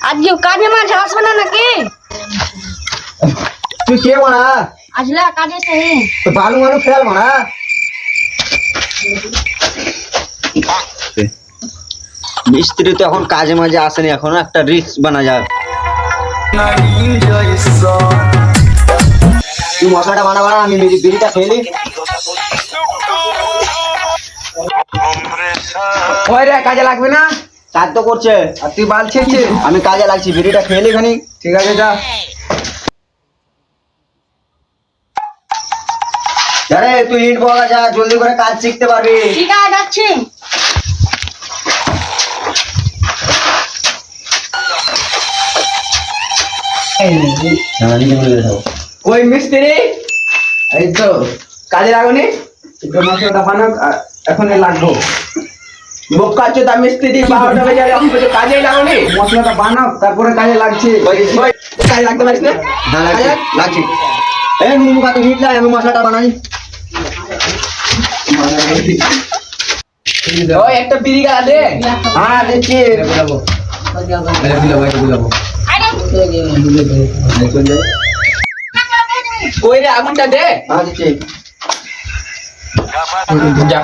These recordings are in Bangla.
আজকে কাজে মাঝে আসবে না নাকি? তুই কে মারা? আসলে কাজে সেই তো বালু মালু ফেল মারা। মিস্ত্রি তো এখন কাজে মাঝে আসেনি, এখন একটা রিস্ক বানা যায়। তুই মশলাটা বানাবা, আমি বিড়িটা খেলি। ওই রে কাজে লাগবে না? কাজ তো করছে আর তুই বাল ছেড়ছে? আমি কাজে লাগছি, বিড়িটা খেলি খানি। ঠিক আছে যা। আরে তুই ইট বগা যা, জলদি করে কাজ শিখতে পারবি। ঠিক আছে যাচ্ছি। ওই মিস্ত্রি এই তো কাজে লাগুনি, একটু মশলাটা বানাও, এখন লাগবো। বোকা চোদা মিস্ত্রি 12টা বেজে গেলে এখন পর্যন্ত কাজেই লাগুনি। মশলাটা বানাও তারপরে কাজে লাগছে। কাজে লাগতে পারিস না? হ্যাঁ লাগছি। এই নুনুকা তুই ইট লাই, আমি মশলাটা বানাই। ওই একটা বিড়ি গালা দে। হ্যাঁ দিচ্ছি। ওই রে আগুনটা দে। হ্যাঁ দিচ্ছি। যা।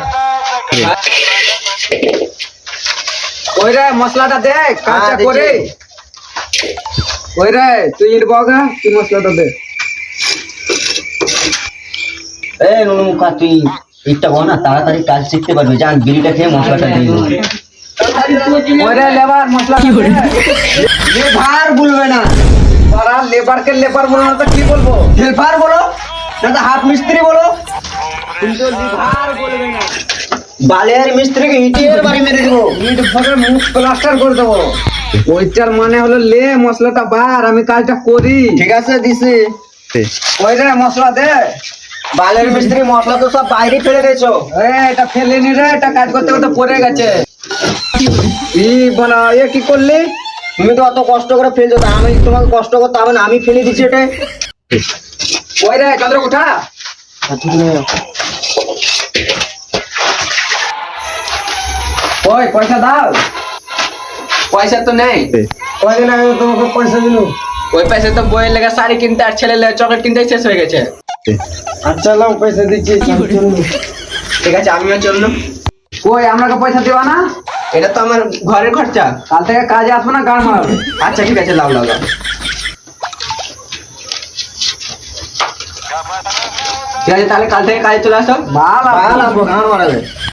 ওই রে মশলাটা দে কাঁচা দিচ্ছি। করে। ওই রে তুই ইট বগা, তুই মশলাটা দে। এই নুনুকা তুই ইটটা বানা, তাড়াতাড়ি কাজ শিখতে পারবি। যান বিড়িটা খেয়ে মশলাটা দিয়ে দেবো। ওই রে লেবার মশলা লেবার বলবে না, ওরা লেবারকে লেবার বলো না তো কি বলবো? হেল্পার বলো, না তো হাত মিস্ত্রি বলো। কিন্তু লিভার বলবে না। বালের মিস্ত্রিকে ইটের বাড়ি মেরে দেবো। ইট ভরে মুখ প্লাস্টার করে দেবো। ওইটার মানে হলো লে মশলাটা বার, আমি কাজটা করি। ঠিক আছে দিছি। ওই রে মশলা দে। বালের মিস্ত্রি মশলা তো সব বাইরে ফেলে দিয়েছো। এটা ফেলেনি রে, এটা কাজ করতে করতে পড়ে গেছে। ই বলা এ কি করলি? তুমি তো অত কষ্ট করে ফেলছো, তা আমি তোমাকে কষ্ট করতে হবে না, আমি ফেলে দিচ্ছি এটা। ওই রে চন্দ্র উঠা। ওই পয়সা দাও। পয়সা তো নেই। কয়দিন আগে তোমাকে পয়সা দিল। ওই পয়সা তো বইয়ের লেগে শাড়ি কিনতে আর ছেলে লেগে চকলেট কিনতে শেষ হয়ে গেছে। আচ্ছা লাও পয়সা দিচ্ছি। ঠিক আছে আমিও চললাম। কই আমাকে পয়সা দিবা না? এটা তো আমার ঘরের খরচা। কাল থেকে কাজে আসবো না, গান মারবে। আচ্ছা ঠিক আছে, লাও লাও লাও। ঠিক আছে তাহলে কাল থেকে কাজে চলে আসো। ভালো গান মারাবে।